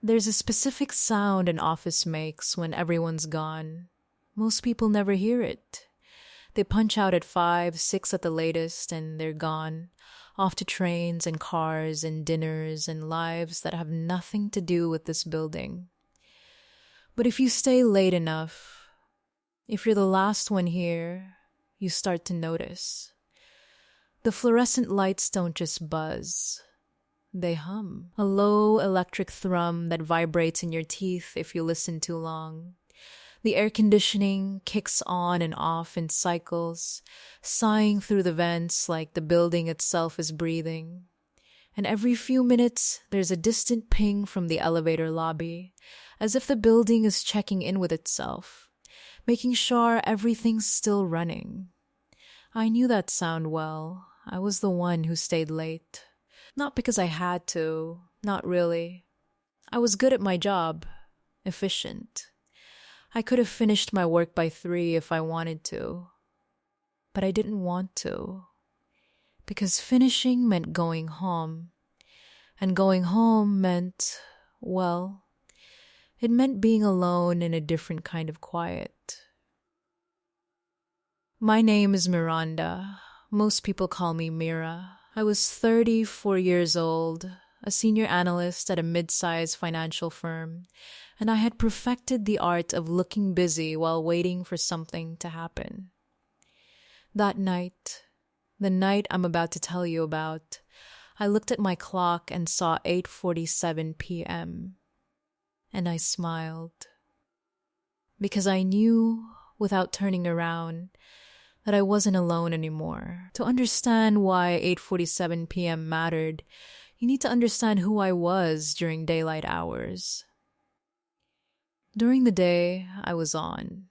There's a specific sound an office makes when everyone's gone. Most people never hear it. They punch out at 5, 6 at the latest, and they're gone, off to trains and cars and dinners and lives that have nothing to do with this building. But if you stay late enough, if you're the last one here, you start to notice. The fluorescent lights don't just buzz. They hum. A low electric thrum that vibrates in your teeth if you listen too long. The air conditioning kicks on and off in cycles, sighing through the vents like the building itself is breathing. And every few minutes, there's a distant ping from the elevator lobby, as if the building is checking in with itself, making sure everything's still running. I knew that sound well. I was the one who stayed late. Not because I had to, not really. I was good at my job, efficient. I could have finished my work by 3 if I wanted to. But I didn't want to. Because finishing meant going home. And going home meant, well, it meant being alone in a different kind of quiet. My name is Miranda. Most people call me Mira. I was 34 years old, a senior analyst at a mid-sized financial firm, and I had perfected the art of looking busy while waiting for something to happen. That night, the night I'm about to tell you about, I looked at my clock and saw 8:47 p.m. And I smiled. Because I knew, without turning around, that I wasn't alone anymore. To understand why 8:47 p.m. mattered, you need to understand who I was during daylight hours. During the day, I was on.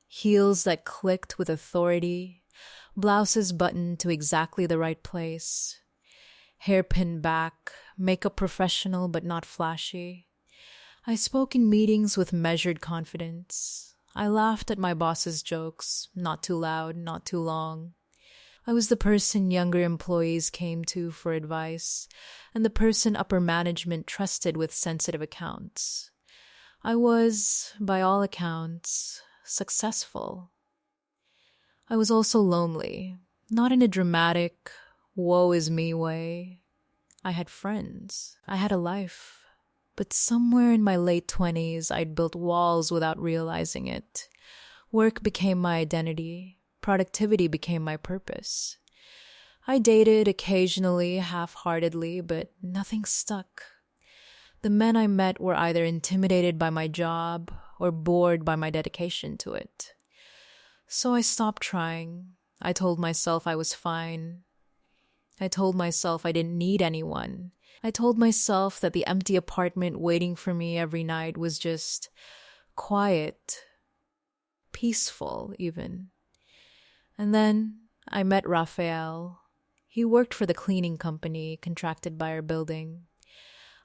Heels that clicked with authority, blouses buttoned to exactly the right place, hair pinned back, makeup professional but not flashy. I spoke in meetings with measured confidence. I laughed at my boss's jokes, not too loud, not too long. I was the person younger employees came to for advice, and the person upper management trusted with sensitive accounts. I was, by all accounts, successful. I was also lonely, not in a dramatic, woe is me way. I had friends. I had a life. But somewhere in my late 20s, I'd built walls without realizing it. Work became my identity. Productivity became my purpose. I dated occasionally, half-heartedly, but nothing stuck. The men I met were either intimidated by my job or bored by my dedication to it. So I stopped trying. I told myself I was fine. I told myself I didn't need anyone. I told myself that the empty apartment waiting for me every night was just quiet, peaceful even. And then I met Raphael. He worked for the cleaning company contracted by our building.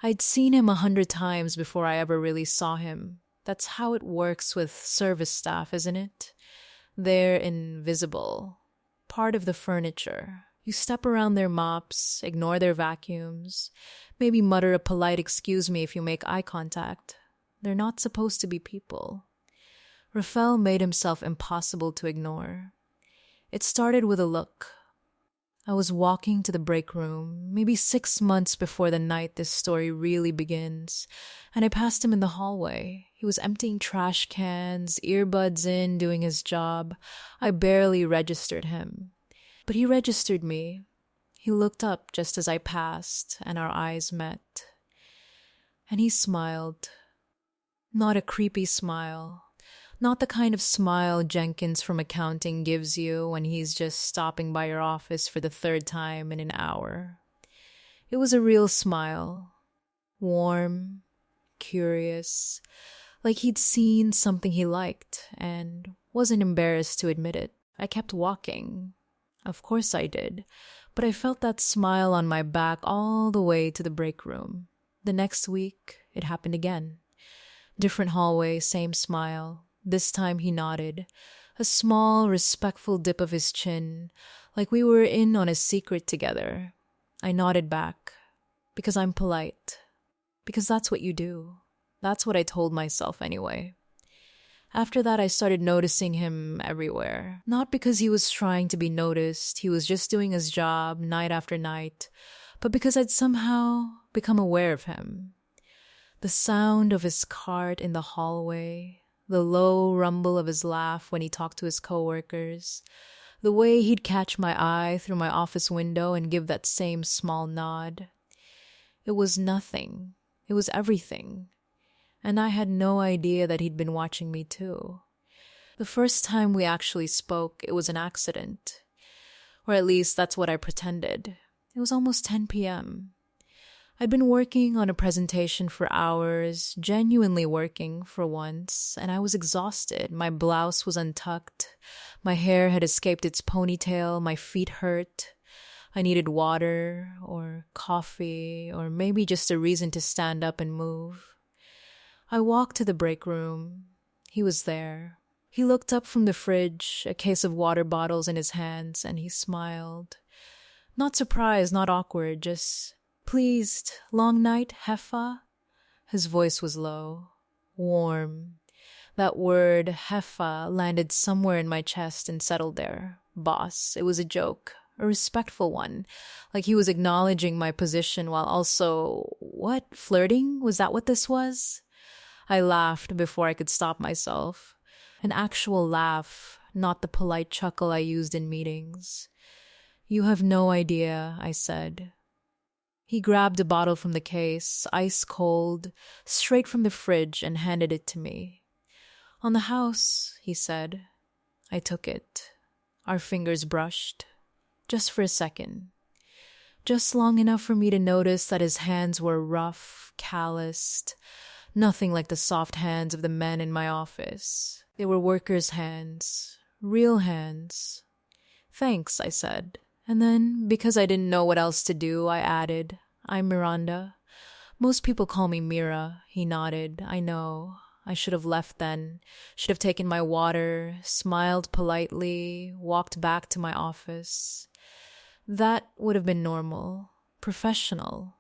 I'd seen him 100 times before I ever really saw him. That's how it works with service staff, isn't it? They're invisible, part of the furniture. You step around their mops, ignore their vacuums, maybe mutter a polite excuse me if you make eye contact. They're not supposed to be people. Raphael made himself impossible to ignore. It started with a look. I was walking to the break room, maybe 6 months before the night this story really begins, and I passed him in the hallway. He was emptying trash cans, earbuds in, doing his job. I barely registered him. But he registered me. He looked up just as I passed, and our eyes met. And he smiled. Not a creepy smile. Not the kind of smile Jenkins from accounting gives you when he's just stopping by your office for the 3rd time in an hour. It was a real smile. Warm, curious, like he'd seen something he liked and wasn't embarrassed to admit it. I kept walking. Of course I did, but I felt that smile on my back all the way to the break room. The next week, it happened again. Different hallway, same smile. This time he nodded, a small, respectful dip of his chin, like we were in on a secret together. I nodded back, because I'm polite, because that's what you do. That's what I told myself anyway. After that, I started noticing him everywhere. Not because he was trying to be noticed, he was just doing his job night after night, but because I'd somehow become aware of him. The sound of his cart in the hallway, the low rumble of his laugh when he talked to his coworkers, the way he'd catch my eye through my office window and give that same small nod. It was nothing. It was everything. And I had no idea that he'd been watching me too. The first time we actually spoke, it was an accident. Or at least that's what I pretended. It was almost 10 p.m. I'd been working on a presentation for hours, genuinely working for once, and I was exhausted. My blouse was untucked. My hair had escaped its ponytail. My feet hurt. I needed water or coffee or maybe just a reason to stand up and move. I walked to the break room. He was there. He looked up from the fridge, a case of water bottles in his hands, and he smiled. Not surprised, not awkward, just pleased. Long night, Heffa? His voice was low, warm. That word, Heffa, landed somewhere in my chest and settled there. Boss. It was a joke, a respectful one, like he was acknowledging my position while also, what, flirting? Was that what this was? I laughed before I could stop myself. An actual laugh, not the polite chuckle I used in meetings. You have no idea, I said. He grabbed a bottle from the case, ice cold, straight from the fridge, and handed it to me. On the house, he said. I took it. Our fingers brushed. Just for a second. Just long enough for me to notice that his hands were rough, calloused, nothing like the soft hands of the men in my office. They were workers' hands. Real hands. Thanks, I said. And then, because I didn't know what else to do, I added, I'm Miranda. Most people call me Mira. He nodded. I know. I should have left then. Should have taken my water, smiled politely, walked back to my office. That would have been normal. Professional.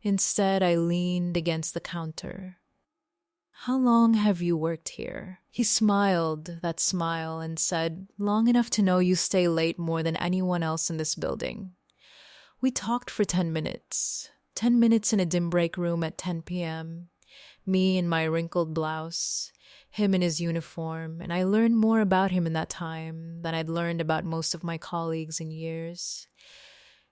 Instead, I leaned against the counter. How long have you worked here? He smiled, that smile, and said, long enough to know you stay late more than anyone else in this building. We talked for 10 minutes. 10 minutes in a dim break room at 10 p.m. Me in my wrinkled blouse, him in his uniform, and I learned more about him in that time than I'd learned about most of my colleagues in years.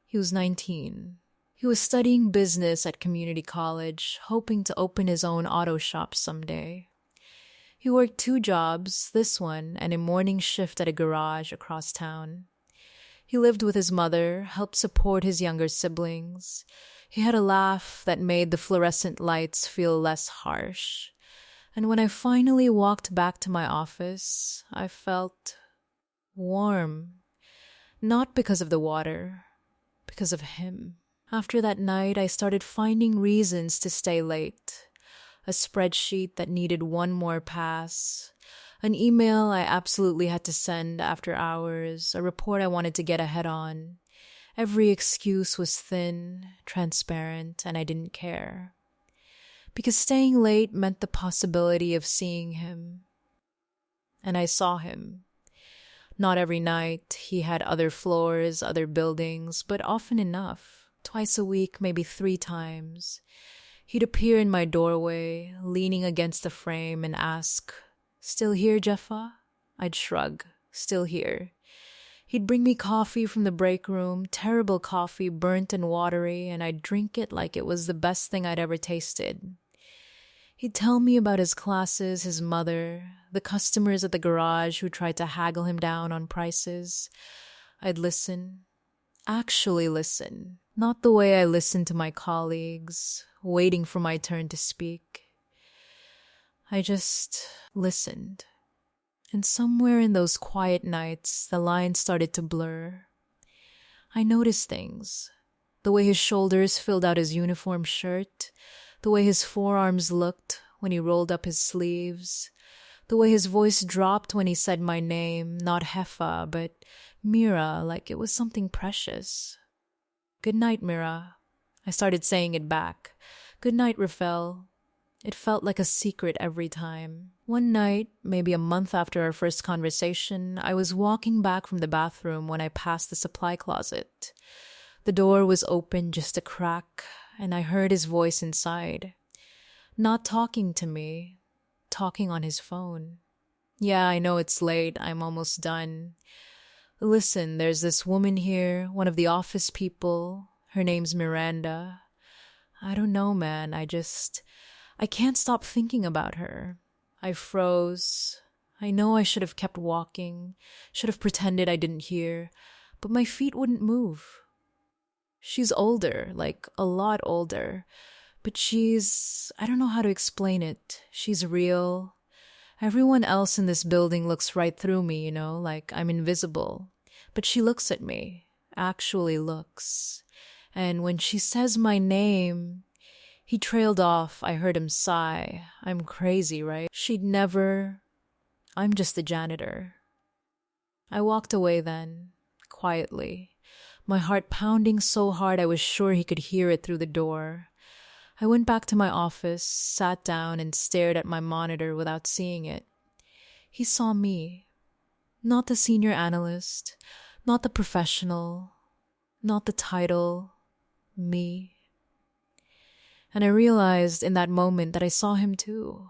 He was 19. He was studying business at community college, hoping to open his own auto shop someday. He worked 2 jobs, this one and a morning shift at a garage across town. He lived with his mother, helped support his younger siblings. He had a laugh that made the fluorescent lights feel less harsh. And when I finally walked back to my office, I felt warm. Not because of the water, because of him. After that night, I started finding reasons to stay late. A spreadsheet that needed one more pass. An email I absolutely had to send after hours. A report I wanted to get ahead on. Every excuse was thin, transparent, and I didn't care. Because staying late meant the possibility of seeing him. And I saw him. Not every night. He had other floors, other buildings, but often enough. Twice a week, maybe 3 times. He'd appear in my doorway, leaning against the frame, and ask, Still here, Jeffa? I'd shrug. Still here. He'd bring me coffee from the break room, terrible coffee, burnt and watery, and I'd drink it like it was the best thing I'd ever tasted. He'd tell me about his classes, his mother, the customers at the garage who tried to haggle him down on prices. I'd listen. Actually listen. Not the way I listened to my colleagues, waiting for my turn to speak. I just listened. And somewhere in those quiet nights, the lines started to blur. I noticed things. The way his shoulders filled out his uniform shirt, the way his forearms looked when he rolled up his sleeves, the way his voice dropped when he said my name, not Heffa, but Mira, like it was something precious. Good night, Mira. I started saying it back. Good night, Rafael. It felt like a secret every time. One night, maybe a month after our first conversation, I was walking back from the bathroom when I passed the supply closet. The door was open just a crack, and I heard his voice inside. Not talking to me, talking on his phone. Yeah, I know it's late. I'm almost done. Listen, there's this woman here, one of the office people. Her name's Miranda. I don't know, man. I can't stop thinking about her. I froze. I know I should have kept walking, should have pretended I didn't hear, but my feet wouldn't move. She's older, like a lot older, but I don't know how to explain it. She's real. Everyone else in this building looks right through me, like I'm invisible. But she looks at me, actually looks. And when she says my name, he trailed off. I heard him sigh. I'm crazy, right? I'm just the janitor. I walked away then, quietly, my heart pounding so hard I was sure he could hear it through the door. I went back to my office, sat down, and stared at my monitor without seeing it. He saw me. Not the senior analyst, not the professional, not the title, me. And I realized in that moment that I saw him too.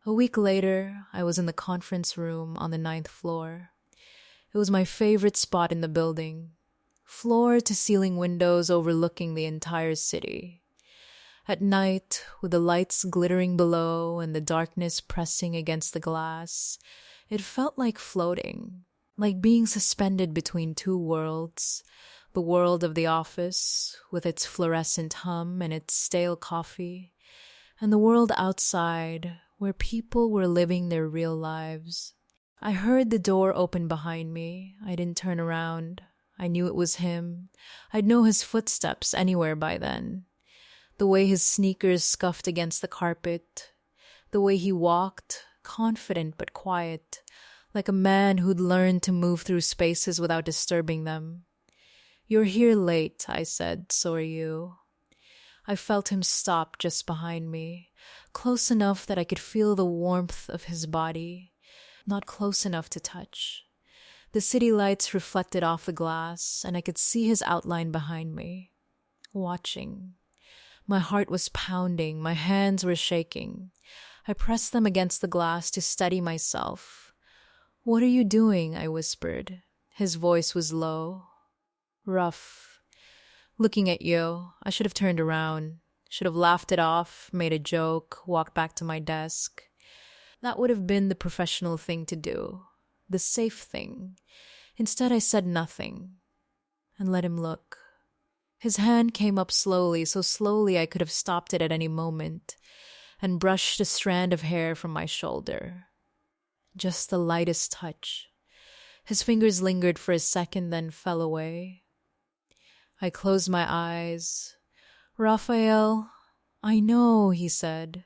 A week later, I was in the conference room on the 9th floor. It was my favorite spot in the building. Floor-to-ceiling windows overlooking the entire city. At night, with the lights glittering below and the darkness pressing against the glass, it felt like floating, like being suspended between two worlds. The world of the office, with its fluorescent hum and its stale coffee, and the world outside, where people were living their real lives. I heard the door open behind me. I didn't turn around. I knew it was him. I'd know his footsteps anywhere by then. The way his sneakers scuffed against the carpet. The way he walked, confident but quiet, like a man who'd learned to move through spaces without disturbing them. You're here late, I said, so are you. I felt him stop just behind me, close enough that I could feel the warmth of his body, not close enough to touch. The city lights reflected off the glass, and I could see his outline behind me, watching. My heart was pounding, my hands were shaking. I pressed them against the glass to steady myself. "What are you doing?" I whispered. His voice was low, rough. "Looking at you. I should have turned around. Should have laughed it off, made a joke, walked back to my desk. That would have been the professional thing to do, the safe thing. Instead, I said nothing and let him look. His hand came up slowly, so slowly I could have stopped it at any moment, and brushed a strand of hair from my shoulder. Just the lightest touch. His fingers lingered for a second, then fell away. I closed my eyes. "Raphael, I know," he said.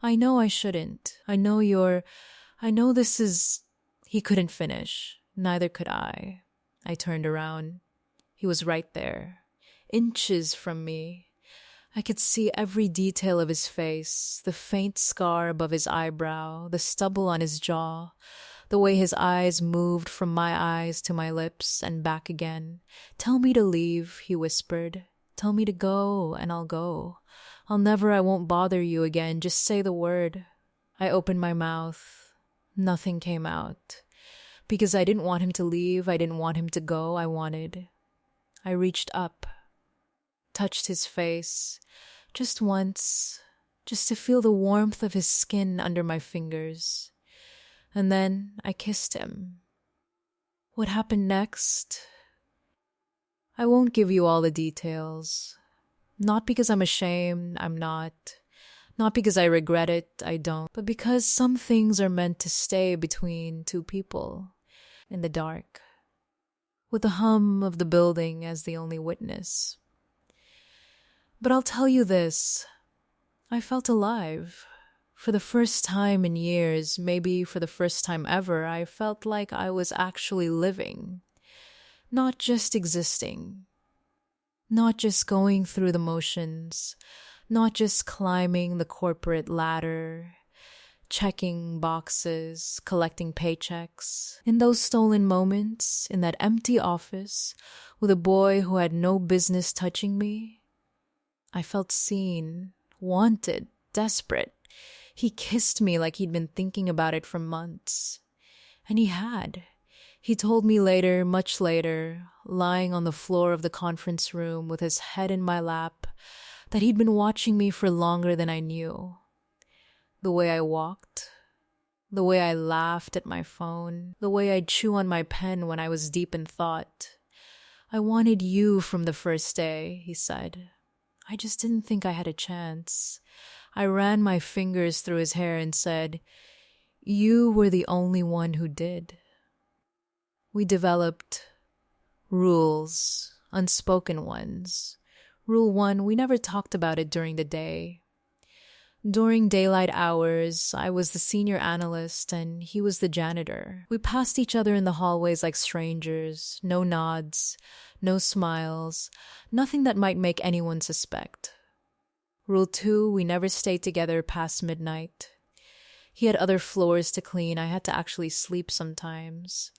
"I know I shouldn't. I know this is—" He couldn't finish. Neither could I. I turned around. He was right there, inches from me. I could see every detail of his face, the faint scar above his eyebrow, the stubble on his jaw, the way his eyes moved from my eyes to my lips and back again. "Tell me to leave," he whispered. "Tell me to go, and I'll go. I won't bother you again. Just say the word." I opened my mouth. Nothing came out. Because I didn't want him to leave, I didn't want him to go, I reached up, touched his face, just once, just to feel the warmth of his skin under my fingers. And then I kissed him. What happened next? I won't give you all the details. Not because I'm ashamed, I'm not. Not because I regret it, I don't. But because some things are meant to stay between two people, in the dark, with the hum of the building as the only witness. But I'll tell you this. I felt alive. For the first time in years, maybe for the first time ever, I felt like I was actually living. Not just existing. Not just going through the motions. Not just climbing the corporate ladder, checking boxes, collecting paychecks. In those stolen moments, in that empty office, with a boy who had no business touching me, I felt seen, wanted, desperate. He kissed me like he'd been thinking about it for months. And he had. He told me later, much later, lying on the floor of the conference room with his head in my lap, that he'd been watching me for longer than I knew. The way I walked, the way I laughed at my phone, the way I'd chew on my pen when I was deep in thought. I wanted you from the first day, he said. I just didn't think I had a chance. I ran my fingers through his hair and said, you were the only one who did. We developed rules, unspoken ones. Rule 1, we never talked about it during the day. During daylight hours, I was the senior analyst and he was the janitor. We passed each other in the hallways like strangers, no nods, no smiles, nothing that might make anyone suspect. Rule 2, we never stayed together past midnight. He had other floors to clean. I had to actually sleep sometimes.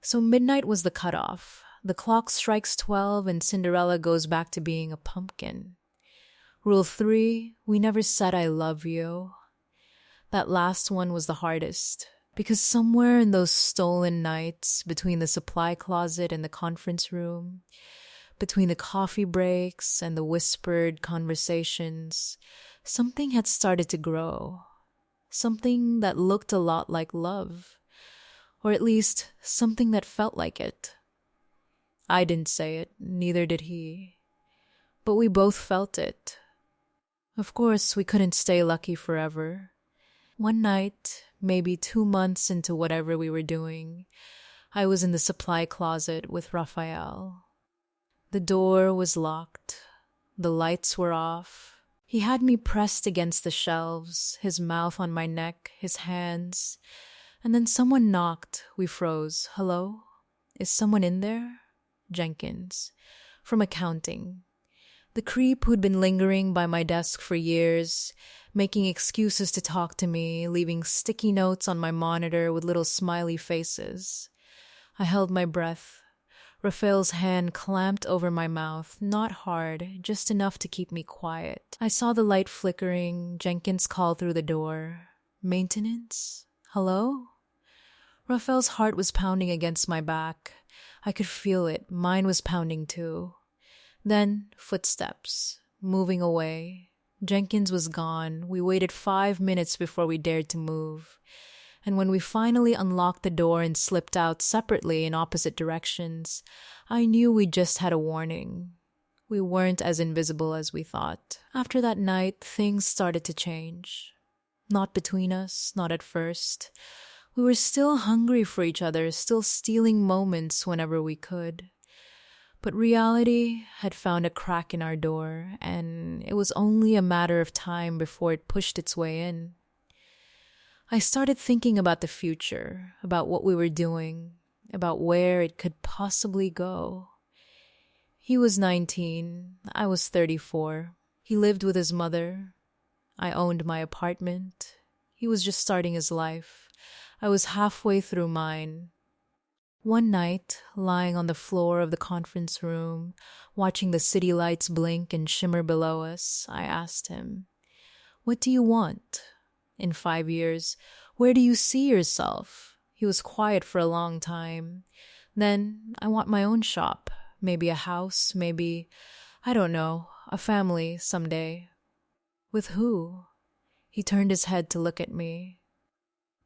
So midnight was the cutoff. The clock strikes 12 and Cinderella goes back to being a pumpkin. Rule 3, we never said I love you. That last one was the hardest, because somewhere in those stolen nights, between the supply closet and the conference room, between the coffee breaks and the whispered conversations, something had started to grow. Something that looked a lot like love, or at least something that felt like it. I didn't say it, neither did he, but we both felt it. Of course, we couldn't stay lucky forever. One night, maybe 2 months into whatever we were doing, I was in the supply closet with Raphael. The door was locked. The lights were off. He had me pressed against the shelves, his mouth on my neck, his hands. And then someone knocked. We froze. Hello? Is someone in there? Jenkins. From accounting. The creep who'd been lingering by my desk for years, making excuses to talk to me, leaving sticky notes on my monitor with little smiley faces. I held my breath. Raphael's hand clamped over my mouth, not hard, just enough to keep me quiet. I saw the light flickering. Jenkins called through the door. Maintenance? Hello? Raphael's heart was pounding against my back. I could feel it. Mine was pounding too. Then, footsteps, moving away. Jenkins was gone. We waited 5 minutes before we dared to move. And when we finally unlocked the door and slipped out separately in opposite directions, I knew we just had a warning. We weren't as invisible as we thought. After that night, things started to change. Not between us, not at first. We were still hungry for each other, still stealing moments whenever we could. But reality had found a crack in our door, and it was only a matter of time before it pushed its way in. I started thinking about the future, about what we were doing, about where it could possibly go. He was 19, I was 34. He lived with his mother. I owned my apartment. He was just starting his life. I was halfway through mine. One night, lying on the floor of the conference room, watching the city lights blink and shimmer below us, I asked him, "What do you want? In 5 years, where do you see yourself?" He was quiet for a long time. Then, "I want my own shop, maybe a house, maybe, I don't know, a family someday." "With who?" He turned his head to look at me.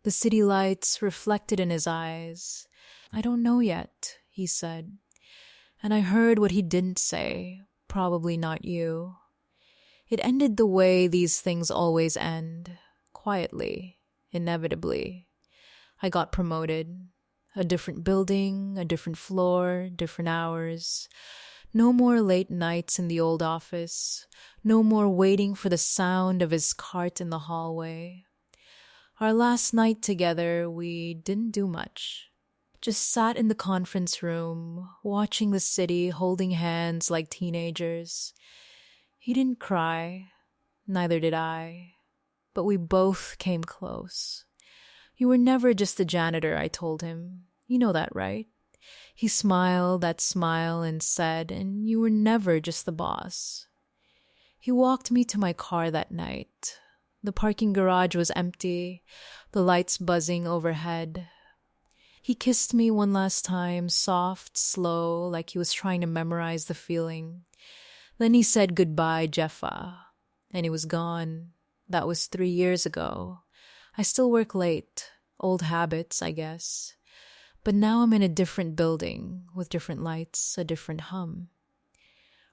The city lights reflected in his eyes. "I don't know yet," he said. And I heard what he didn't say, probably not you. It ended the way these things always end, quietly, inevitably. I got promoted. A different building, a different floor, different hours. No more late nights in the old office. No more waiting for the sound of his cart in the hallway. Our last night together, we didn't do much. Just sat in the conference room, watching the city, holding hands like teenagers. He didn't cry. neither did I. But we both came close. You were never just the janitor, I told him. You know that, right? He smiled that smile and said, and you were never just the boss. He walked me to my car that night. The parking garage was empty, the lights buzzing overhead. He kissed me one last time, soft, slow, like he was trying to memorize the feeling. Then he said goodbye, Jeffa, and he was gone. That was 3 years ago. I still work late. Old habits, I guess. But now I'm in a different building, with different lights, a different hum.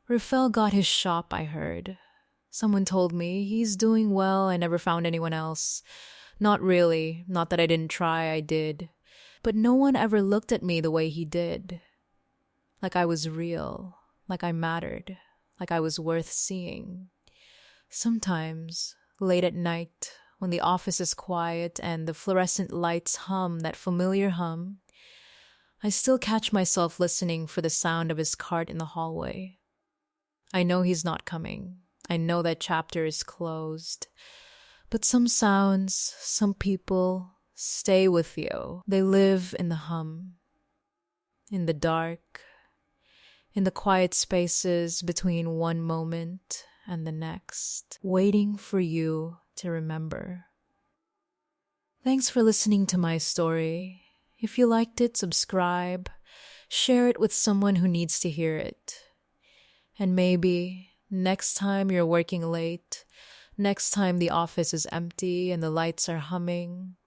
Rafael got his shop, I heard. Someone told me he's doing well. I never found anyone else. Not really. Not that I didn't try, I did. But no one ever looked at me the way he did. Like I was real. Like I mattered. Like I was worth seeing. Sometimes, late at night, when the office is quiet and the fluorescent lights hum that familiar hum, I still catch myself listening for the sound of his cart in the hallway. I know he's not coming. I know that chapter is closed. But some sounds, some people, stay with you. They live in the hum, in the dark, in the quiet spaces between one moment and the next, waiting for you to remember. Thanks for listening to my story. If you liked it, subscribe, share it with someone who needs to hear it. And maybe next time you're working late, next time the office is empty and the lights are humming,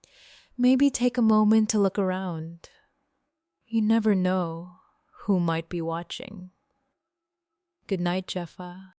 maybe take a moment to look around. You never know who might be watching. Good night, Jeffa.